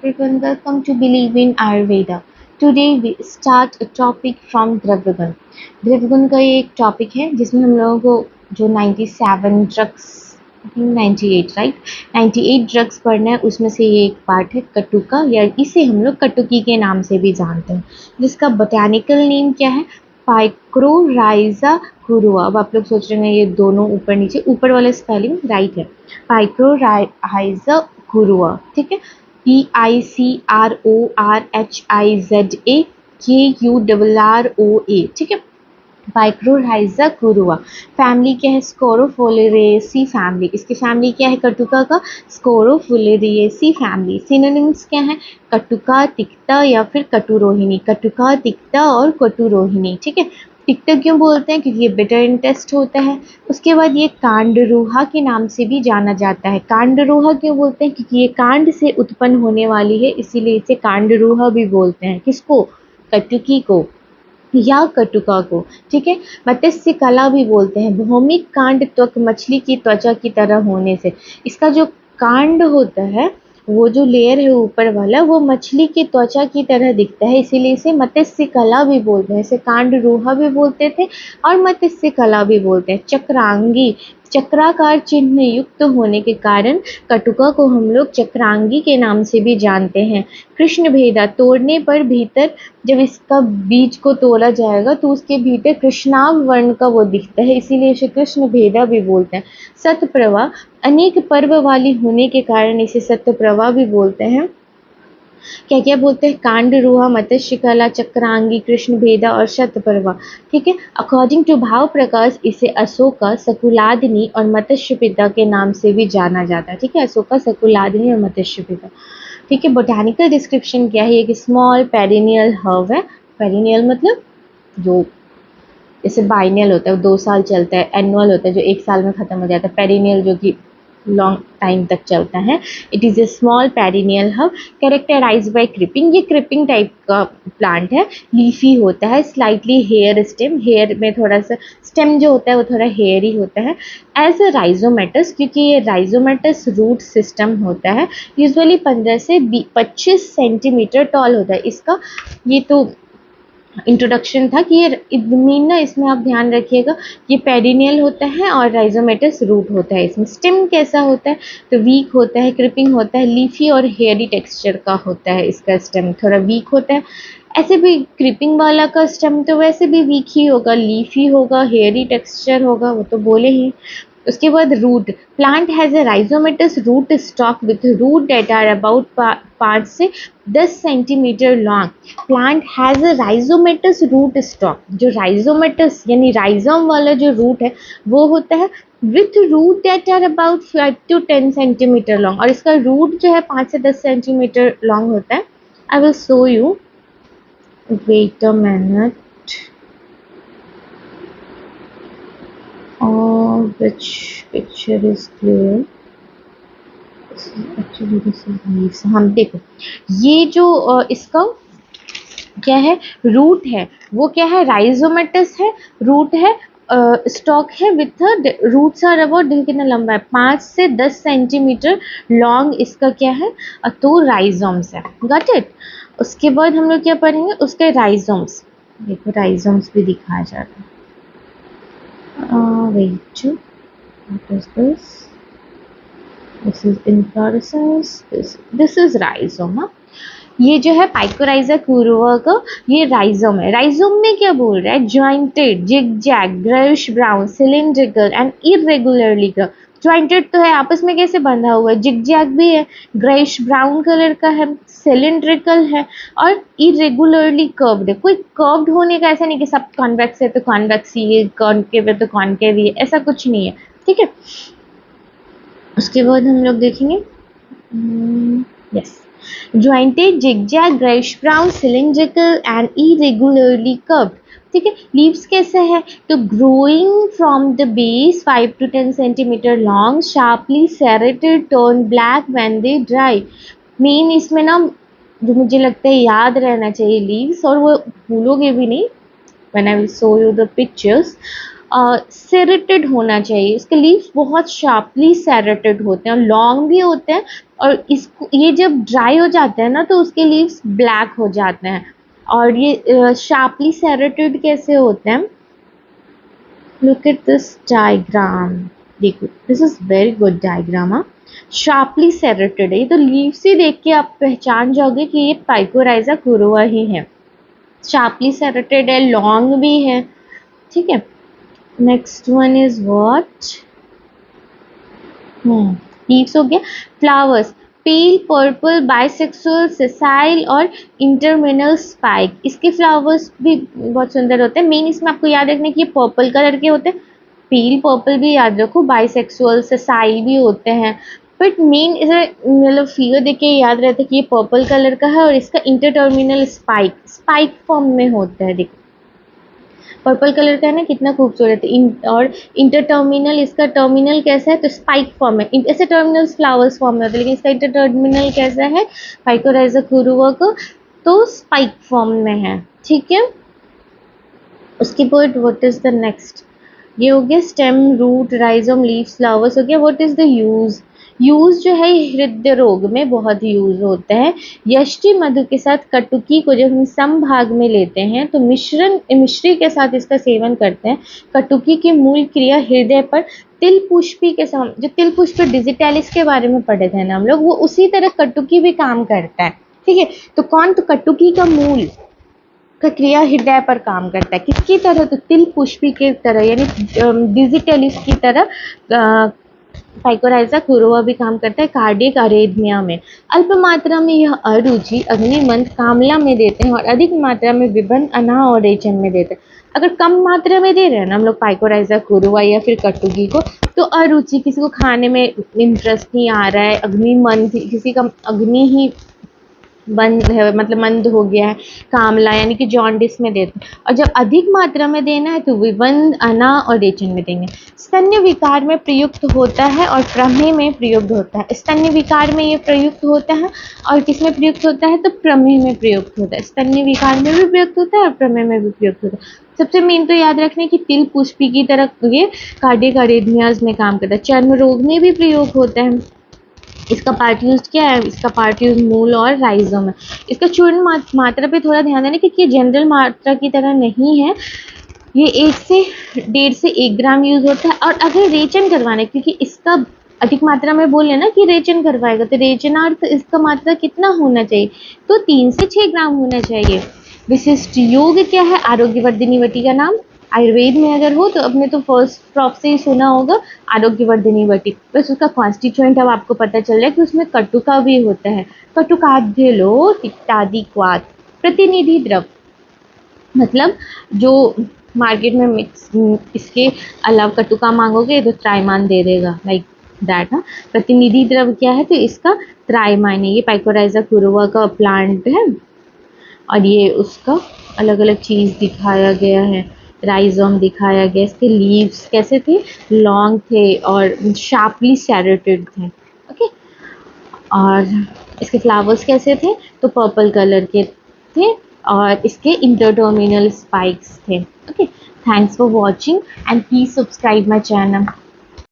everyone, welcome to Believe in Ayurveda. Today we start a topic from द्रव्यगुण। द्रव्यगुण का ये एक topic है जिसमें हम लोगों को जो 97 ड्रग्स 98 राइट 98 ड्रग्स पढ़ना है, उसमें से ये एक पार्ट है कटुका, या इसे हम लोग कटुकी के नाम से भी जानते हैं, जिसका बोटैनिकल नेम क्या है? पाइक्रोराइजा कुरुआ। अब आप लोग सोच रहे हैं ये दोनों ऊपर नीचे, ऊपर वाला स्पेलिंग राइट है, पाइक्रोराइजा कुरुआ, ठीक है। PICRORHIZA KURROA, ठीक है। पाइक्रोराइजा कुरुआ। फैमिली क्या है? स्कोरोफोलिरिएसी फैमिली। इसकी फैमिली क्या है कटुका का? स्कोरोफोलिरिएसी फैमिली। सिनोनिम्स क्या है? कटुका, तिक्ता या फिर कटुरोहिणी। कटुका, तिक्ता और कटुरोहिणी, ठीक है। तिक्ता क्यों बोलते हैं? क्योंकि ये बिटर इन टेस्ट होता है। उसके बाद ये कांडरूहा के नाम से भी जाना जाता है। कांडरूहा क्यों बोलते हैं? क्योंकि ये कांड से उत्पन्न होने वाली है, इसीलिए इसे कांडरूहा भी बोलते हैं। किसको? कटुकी को या कटुका को, ठीक है। मत्स्य कला भी बोलते हैं। भौमिक कांड त्वक, मछली की त्वचा की तरह होने से इसका जो कांड होता है, वो जो लेयर है ऊपर वाला, वो मछली की त्वचा की तरह दिखता है, इसीलिए इसे मत्स्य कला भी बोलते हैं। इसे कांड रूहा भी बोलते थे और मत्स्य कला भी बोलते हैं। चक्रांगी, चक्राकार चिन्ह युक्त होने के कारण कटुका को हम लोग चक्रांगी के नाम से भी जानते हैं। कृष्ण भेदा, तोड़ने पर भीतर जब इसका बीज को तोड़ा जाएगा तो उसके भीतर कृष्णाभ वर्ण का वो दिखता है, इसीलिए इसे कृष्ण भेदा भी बोलते हैं। सतप्रभा, अनेक पर्व वाली होने के कारण इसे सत्यप्रभा भी बोलते हैं। क्या क्या बोलते हैं? कांडरूहा, मत्स्य कला, चक्रांगी, कृष्ण भेदा और शतप्रभा, ठीक है। अकॉर्डिंग टू भाव प्रकाश इसे अशोका, सकुलादिनी और मत्स्य पिता के नाम से भी जाना जाता है, ठीक है। अशोका, सकुलादिनी और मत्स्य पिता, ठीक है। बोटानिकल डिस्क्रिप्शन क्या है? एक स्मॉल पेरिनियल हर्ब है। पेरिनियल मतलब जो जैसे बाइनियल होता है वो 2 साल चलता है, एनुअल होता है जो 1 साल में खत्म हो जाता है, पेरिनियल जो कि लॉन्ग टाइम तक चलता है। It is a small perennial herb characterize by creeping. ये क्रिपिंग टाइप का प्लांट है। लीफी होता है, स्लाइटली हेयर स्टेम, हेयर में थोड़ा सा स्टेम जो होता है वो थोड़ा हेयरी होता है। एज अ राइजोमेटस, क्योंकि ये राइजोमेटस रूट सिस्टम होता है, यूजुअली 15 से 25 सेंटीमीटर टॉल होता है। इसका ये तो इंट्रोडक्शन था कि ये मीन ना, इसमें आप ध्यान रखिएगा, ये पेरिनियल होता है और राइजोमेटस रूट होता है। इसमें स्टेम कैसा होता है? तो वीक होता है, क्रिपिंग होता है, लीफी और हेयरी टेक्सचर का होता है। इसका स्टेम थोड़ा वीक होता है। ऐसे भी क्रिपिंग वाला का स्टेम तो वैसे भी वीक ही होगा, लीफी होगा, हेयरी टेक्सचर होगा, वो तो बोले ही। उसके बाद root, plant has a rhizomatous root stock with root that are about 5 से 10 centimetre long. Plant has a rhizomatous root stock, जो राइजोमेटस यानी राइजोम वाला जो रूट है वो होता है with root that are about 5 to 10 centimetre long, और इसका रूट जो है 5 से 10 सेंटीमीटर लॉन्ग होता है। I will show you, wait a minute, which picture is clear? Actually this is leaves. हम देखो, ये जो इसका क्या है, रूट है, वो क्या है, राइजोमेटस है, रूट है, स्टॉक है विथ रूट्स आर अबाउट, देखो कितना लंबा है, 5 से 10 सेंटीमीटर लॉन्ग इसका क्या है, तो राइजोम्स है। Got it? उसके बाद हम लोग क्या पढ़ेंगे, उसके राइजोम्स, देखो राइजोम्स भी दिखाया जा रहा है। wait, what is this? This is inflorescence, this is rhizome, हाँ? ये जो है पाइकोराइजा कुरुआ का ये राइजोम है। राइजोम में क्या बोल रहा है? Jointed, zigzag, greyish brown, cylindrical and irregularly grow. Jointed तो है, आपस में कैसे बंधा हुआ है, जिगजैग भी है, ग्रेइश ब्राउन कलर का है, सिलिंड्रिकल है और इरेगुलरली कर्व्ड है। कोई कर्व्ड होने का ऐसा नहीं कि सब कॉन्वेक्स है तो कॉन्वेक्स ही है, कॉन्केव है तो कॉन्केव ही है, ऐसा कुछ नहीं है, ठीक है। उसके बाद हम लोग देखेंगे, yes, jointed, zigzag, grayish brown, cylindrical and irregularly curved, ठीक है। लीव्स कैसे है? तो growing from the base 5 to 10 centimetre long, sharply serrated, turn black when they dry. Main इसमें ना जो मुझे लगता है याद रहना चाहिए लीव्स, और वो भूलोगे भी नहीं when I will show you the pictures, serrated होना चाहिए। इसके लीव्स बहुत शार्पली सेरेटेड होते हैं, लॉन्ग भी होते हैं और इसको ये जब ड्राई हो जाता है ना तो उसके लीव्स ब्लैक हो जाते हैं। और ये शार्पली सेरेटेड कैसे होते हैं, लुक एट दिस डायग्राम, देखो this is very good diagram. हाँ, शार्पली सेरेटेड है, ये तो लीव से देख के आप पहचान जाओगे कि ये पाइकोराइजा कुरुआ ही है। शार्पली सेरेटेड है, लॉन्ग भी है, ठीक है। Next one is what, leaves हो गया। फ्लावर्स, पेल पर्पल बाइसेक्सुअल सेसाइल और इंटरमिनल स्पाइक, इसके फ्लावर्स भी बहुत सुंदर होते हैं। मेन इसमें आपको याद रखना कि ये पर्पल कलर के होते हैं, पेल पर्पल भी याद रखो, बाइसेक्सुअल सेसाइल भी होते हैं, बट मेन इसे मतलब फिगर देख के याद रहता है कि ये पर्पल कलर का है और इसका इंटरटर्मिनल स्पाइक स्पाइक फॉर्म में होता है। देखो पर्पल कलर का है ना, कितना खूबसूरत है। और इंटरटर्मिनल, इसका टर्मिनल कैसा है तो स्पाइक फॉर्म है। ऐसे टर्मिनल्स फ्लावर्स फॉर्म में होते हैं, लेकिन इसका इंटरटर्मिनल कैसा है पाइकोराइजा कुरुआ को, तो स्पाइक फॉर्म में है, ठीक है। उसके बाद व्हाट इज द नेक्स्ट, ये हो गया stem, root, rhizome, leaves, flowers हो गया। What is the use, use जो है हृदय रोग में बहुत यूज होता है। यष्टि मधु के साथ कटुकी को जब हम समभाग में लेते हैं तो मिश्री के साथ इसका सेवन करते हैं। कटुकी की मूल क्रिया हृदय पर तिल पुष्पी के सम, जो तिल पुष्प डिजिटैलिस के बारे में पढ़े थे ना हम लोग, वो उसी तरह कटुकी भी काम करता है, ठीक है। तो कौन, तो कटुकी का मूल का क्रिया हृदय पर काम करता है, किसकी तरह, तो तिल पुष्पी की तरह, यानी डिजिटलिस की तरह पाइकोराइजा कुरुआ भी काम करता है कार्डियक अरेथमिया में। अल्प मात्रा में यह अरुचि अग्निमंद कामला में देते हैं और अधिक मात्रा में विबन अनाह और रेचन में देते हैं। अगर कम मात्रा में दे रहे हैं ना हम लोग पाइकोराइजा कुरुआ या फिर कटुकी को, तो अरुचि, किसी को खाने में इंटरेस्ट नहीं आ रहा है, अग्निमंद, किसी का अग्नि ही बंद है, मतलब मंद हो गया है, कामला यानी कि जॉन्डिस में देते हैं। और जब अधिक मात्रा में देना है तो विबंध, अना और रेचन में देंगे। स्तन्य विकार में प्रयुक्त होता है और प्रमेह में प्रयुक्त होता है। स्तन्य विकार में ये प्रयुक्त होता है और किस में प्रयुक्त होता है, तो प्रमेह में प्रयुक्त होता है। स्तन्य विकार में भी प्रयुक्त होता है और प्रमेह में भी प्रयुक्त होता है। सबसे मेन तो याद रखना कि तिल पुष्पी की तरह ये कार्डियक अरेथमियाज में काम करता है। चर्म रोग में भी प्रयोग होता है। इसका पार्ट यूज क्या है, इसका पार्ट यूज मूल और राइजोम है। इसका चूर्ण मात्रा पे थोड़ा ध्यान देना क्योंकि ये जनरल मात्रा की तरह नहीं है, ये 1 से 1.5 से 1 ग्राम यूज होता है। और अगर रेचन करवाना है, क्योंकि इसका अधिक मात्रा में बोले ना कि रेचन करवाएगा, तो रेचनार्थ इसका मात्रा कितना होना चाहिए, तो 3 से 6 ग्राम होना चाहिए। विशिष्ट योग क्या है, आरोग्यवर्धिनी वटी का नाम आयुर्वेद में अगर हो तो अपने तो फर्स्ट क्रॉप से ही सुना होगा आरोग्यवर्धिनी वटी, बस उसका कॉन्स्टिट्यूएंट अब आपको पता चल रहा है कि उसमें कटुका भी होता है। कटुकाद्य लो तिक्तादि क्वात, प्रतिनिधि द्रव, मतलब जो मार्केट में मिक्स, इसके अलावा कटुका मांगोगे तो त्राइमान दे देगा, लाइक दैट। हाँ, प्रतिनिधि द्रव क्या है, तो इसका त्राइमान है। ये पाइकोराइजा कुरुआ का प्लांट है और ये उसका अलग अलग चीज़ दिखाया गया है। राइजोम दिखाया गया, इसके लीव्स कैसे थे, लॉन्ग थे और शार्पली सेरेटेड थे, ओके। और इसके फ्लावर्स कैसे थे, तो पर्पल कलर के थे और इसके इंटरटर्मिनल स्पाइक्स थे, okay. Thanks for watching and please subscribe my channel.